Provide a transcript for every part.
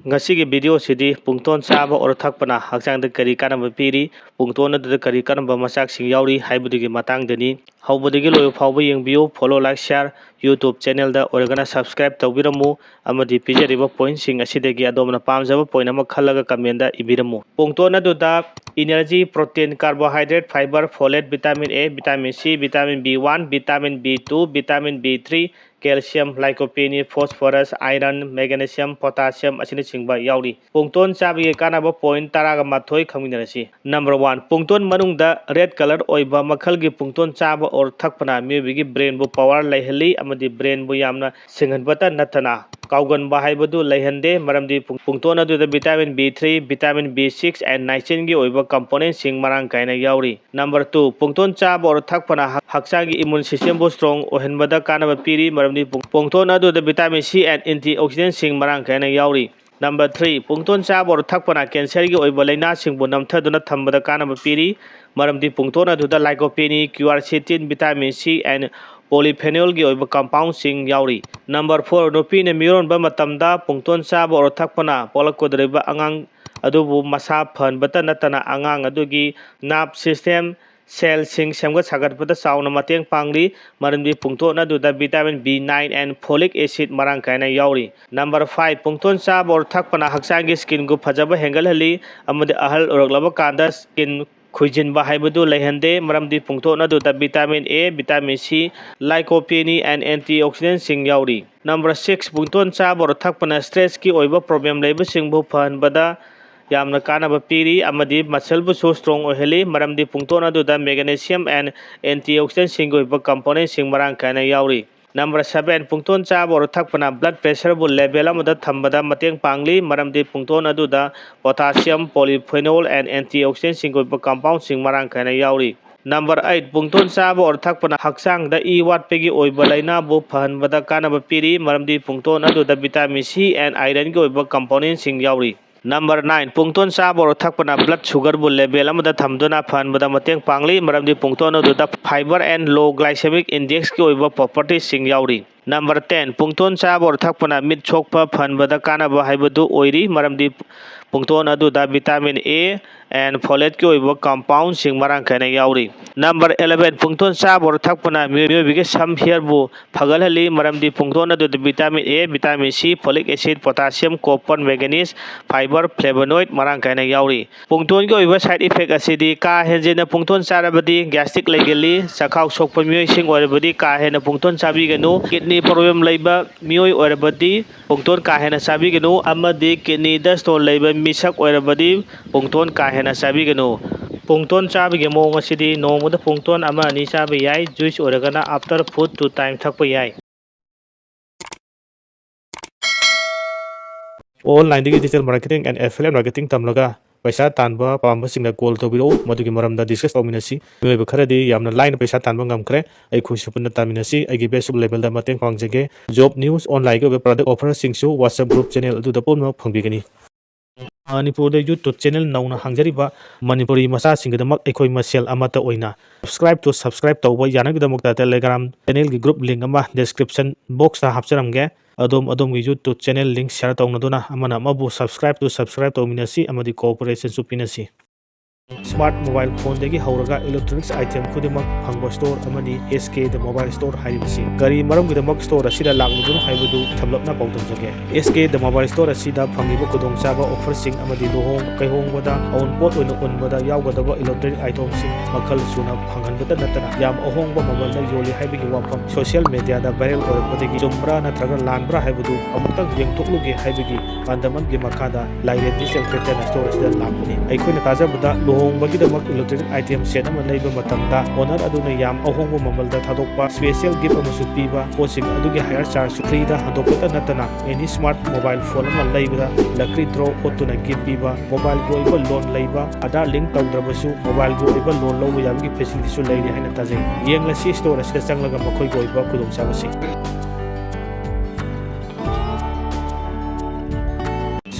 ngasi video sidi pungton chaba or thakpana hakchang da kari kanaba piri pungton da kari kanaba masak sing yauri haibudigi matang dani haubudigi loyo phawba yengbiyo follow like share YouTube channel da organa subscribe tawbiramu amadi pijariba point sing asidagi adomna pamjaba point ama khalaga comment da ibiramu pungton da energy protein carbohydrate fiber folate vitamin A vitamin C vitamin B1 vitamin B2 vitamin B3 calcium lycopene phosphorus iron magnesium potassium asini chingba yauri pungton chabi kanaba point taraga mathoi khangminashi number 1 pungton manungda red color oiba makhalgi pungton chaba or thakpana mibigi brain bu power laihali amadi brain bu yamna singhanbata natana kaugan bahaibadu laihande maramdi pungton adu vitamin B3 vitamin B6 and niacin gi oiba component sing marang kaina yauri number 2 pungton chaba or thakpana haksangi immune system bu strong ohenbada kanaba piri pungton adu vitamin C and antioxidant sing marang kaina yauri number 3 pungton chaba or thakpana cancer gi oiba laina sing bu namthaduna thambada kanaba piri maramdi pungton adu lycopene quercetin vitamin C and polyphenol gi oiba compound sing yauri number 4 nopine miron ba matamda pungton chaba or thakpana polakodreba angang adubu masa phan bata natana angang adugi nerve system cell sing semga sagat pada sauna mateng pangli maramdi pungton adu vitamin B9 and folic acid marang kaina yauri number 5 pungton chaba or thakpana haksangi skin gu phajaba hengal hali amade ahal oroglaba kanda skin khuijin ba haibadu laihande maramdi pungton adu vitamin A vitamin C lycopene and antioxidant sing yauri number 6 pungton chaba or thakpana stress ki oiba problem leiba sing bu phan bada yamna kanaba piri amadi muscle bu so strong oheli maramdi pungton adu magnesium and antioxidant sing oiba component sing marang kaina yauri number 7 pungton chaba or thakpana blood pressure bu level amada thambada mateng pangli maramdi pungton adu potassium polyphenol and antioxidant sing oiba compound sing marang kaina yauri number 8 pungton chaba or thakpana haksang da i watpegi oiba laina bu phanbada kanaba piri maramdi pungton adu vitamin C and iron gi oiba component sing yauri number 9 pungton chaba or thakpana blood sugar bu level amada thamduna phanbada mateng pangli maramdi pungton adu fiber and low glycemic index ki oiba properties sing yauri number 10 pungton chaba or thakpana mit chokpa phanbada kanaba haibadu oiri maramdi pungton adu vitamin A and folate ki oiba compound sing marang kaina yauri number 11 pungton chaba or thakpana mibige sam hair bu phagalhali maramdi pungton adu vitamin A vitamin C folic acid potassium copper manganese fiber flavonoid marang kaina yauri pungton ki oiba side effect asidi ka henjena pungton charabadi gastric legali sakhau sokpa mioi sing oirabadi ka hena pungton chabi ganu kidney problem leiba mioi oirabadi pungton ka hena chabi ganu amadi kidney da stone leiba misak oirabadi pungton ka hena chabi ganu pungton chabi ge mong asidi nongmoda pungton ama ani chabi yai juice oragana after food 2 time thakpa yai online digital marketing and affiliate marketing tamlaga paisa tanba pamba singna call tobiro madugi maramda discuss tawminasi mioiba kharadi yamna line paisa tanba ngamkre ai khusupna taminasi aigi basic level da mateng pangjage job news online ge product offer singsu whatsapp group channel adu da ponma phangbigani manipur da youtube channel nauna hangjariba manipuri masa singdamak ekoi masel amata oina subscribe tawba yanagdamakta telegram channel gi group link ama description box ta hapcharamge adom gi youtube channel link share tawnaduna amana mabu subscribe tawminasi amadi cooperation supinasi smart mobile phone degi hauraga electronics item khudimak phangba store amani SK the mobile store haibasi gari maram gidamak store asida lagnudu haibudu thamlapna pautamjage SK the mobile store asida phangiba kudong chaba offer sing amadi lohong kaihong wada on pot oina onbada yawgadaba electronic item sing makhal suna phanganbada natana yam ahongba mamal na yoli haibigi wafam social media da viral orakbadegi jumbra natraga lanbra haibudu amutang yengtokluge haibigi pandaman gi makada laire digital pattern store asida laguni aikhoina tajabada bagi electronic item set ama leiba matamda owner aduna yam ahongba mamalda thadokpa special gift amasu piba posing adugi higher charge free da hadokta natana any smart mobile phone ama leiba lucky draw otuna gift piba mobile go iba loan leiba ada link tawdrabasu mobile go iba loan low yamgi facility su leiri haina tajai yengla si store asida changlaga makhoi go iba khudong sabasi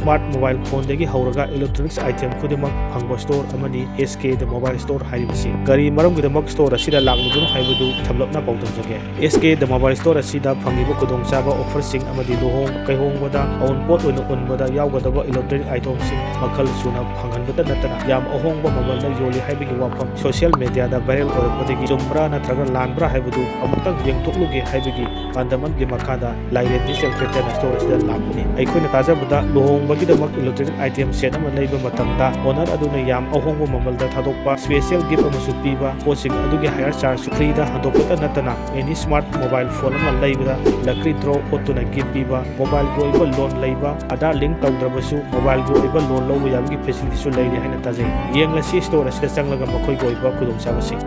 smart mobile ꯐꯣꯟꯗꯒꯤ ꯍꯧꯔꯒ electronics item ꯈꯨꯗꯤꯡꯃꯛ ꯐꯪꯕ store ꯑꯃꯅꯤ SK ꯗ mobile store ꯍꯥꯏꯔꯤꯕꯁꯤ꯫ ꯀꯔꯤ ꯃꯔꯝꯒꯤꯗꯃꯛ store ꯑꯁꯤꯗ ꯂꯥꯛꯂꯤꯕꯅꯣ ꯍꯥꯏꯕꯗꯨ ꯁꯝꯂꯞꯅ ꯄꯥꯎꯗꯝꯖꯒꯦ꯫ SK ꯗ ꯃꯣꯕꯥꯏꯜ ꯁ꯭ꯇꯣꯔ ꯑꯁꯤꯗ ꯐꯪꯂꯤꯕ ꯈꯨꯗꯣꯡꯆꯥꯕ ꯑꯣꯐꯔꯁꯤꯡ ꯑꯃꯗꯤ ꯂꯨꯍꯣꯡ ꯀꯩꯍꯣꯡꯕꯗ ꯑꯎꯟꯄꯣꯠ ꯑꯣꯏꯅ ꯎꯟꯕꯗ ꯌꯥꯎꯒꯗꯕ ꯏꯂꯦꯛꯇ꯭ꯔꯣꯅꯤꯛ ꯑꯥꯏꯇꯦꯝꯁꯤꯡ ꯃꯈꯜ ꯁꯨꯅ ꯐꯪꯍꯟꯕꯇ ꯅꯠꯇꯅ ꯌꯥꯝ ꯑꯍꯣꯡꯕ ꯃꯃꯜꯗ ꯌꯣꯜꯂꯤ ꯍꯥꯏꯕꯒꯤ ꯋꯥꯐꯝ ꯁꯣꯁꯤꯌꯦꯜ ꯃꯤꯗꯤꯌꯥꯗ ꯚꯥꯏꯔꯦꯜ ꯑꯣꯏꯔꯛꯄꯗꯒꯤ ꯆꯨꯝꯕ꯭ꯔꯥ ꯅꯠꯇ꯭ꯔꯒ ꯂꯥꯟꯕ꯭ꯔꯥ ꯍꯥꯏꯕꯗꯨ ꯑꯃꯨꯛꯇꯪ ꯌꯦꯡꯊꯣꯛꯂꯨꯒꯦ ꯍꯥꯏꯕꯒꯤ ꯄꯥꯟꯗꯝ ꯑꯃꯒꯤ ꯃꯈꯥꯗ ꯂꯥꯏꯔꯦꯟ ꯗꯤꯖꯤꯇꯦꯜ ꯀ꯭ꯔꯤꯌꯦꯇꯔꯅ ꯁ꯭ꯇꯣꯔ ꯑꯁꯤꯗ ꯂꯥꯛꯄꯅꯤ꯫ ꯑꯩꯈꯣꯏꯅ ꯇꯥꯖꯕꯗ ꯂꯨꯍꯣꯡꯕꯒꯤꯗꯃꯛ ꯏꯂꯦꯛꯇ꯭ꯔꯣꯅꯤꯛ ꯑꯥꯏꯇꯦꯝ ꯁꯦꯠ ꯑꯃ ꯂꯩꯕ ꯃꯇꯝꯗ ꯑꯣꯅꯔ ꯑꯗꯨꯅ ꯌꯥꯝ ꯑꯍꯣꯡꯕ ꯃꯃꯜꯗ ꯊꯥꯗꯣꯛꯄ, ꯁ꯭ꯄꯦꯁꯤꯑꯦꯜ ꯒꯤꯐ ꯑꯃꯁꯨ ꯄꯤꯕ, ꯄꯣꯠꯁꯤꯡ ꯑꯗꯨꯒꯤ ꯍꯥꯌꯔ ꯆꯥꯔꯖꯁꯨ ꯐ꯭ꯔꯤꯗ ꯍꯟꯗꯣꯛꯄꯇ ꯅꯠꯇꯅ ꯑꯦꯅꯤ ꯁ꯭ꯃꯥꯔꯠ ꯃꯣꯕꯥꯏꯜ ꯐꯣꯟ ꯑꯃ ꯂꯩꯕꯗ ꯂꯛꯀꯤ ꯗ꯭ꯔꯣ ꯑꯣꯠꯇꯨꯅ ꯒꯤꯐ ꯄꯤꯕ, ꯃꯣꯕꯥꯏꯜꯒꯤ ꯑꯣꯏꯕ ꯂꯣꯟ ꯂꯩꯕ, ꯑꯙꯥꯔ ꯂꯤꯡꯛ ꯇꯧꯗ꯭ꯔꯕꯁꯨ ꯃꯣꯕꯥꯏꯜꯒꯤ ꯑꯣꯏꯕ ꯂꯣꯟ ꯂꯧꯕ ꯌꯥꯕꯒꯤ ꯐꯦꯁꯤꯂꯤꯇꯤꯁꯨ ꯂꯩꯔꯤ ꯍꯥꯏꯅ ꯇꯥꯖꯩ꯫ ꯌꯦꯡꯂꯁꯤ ꯁ꯭ꯇꯣꯔ ꯑꯁꯤꯗ ꯆꯪꯂꯒ ꯃꯈꯣꯏꯒꯤ ꯑꯣꯏꯕ ꯈꯨꯗꯣꯡꯆꯥꯕꯁꯤꯡ꯫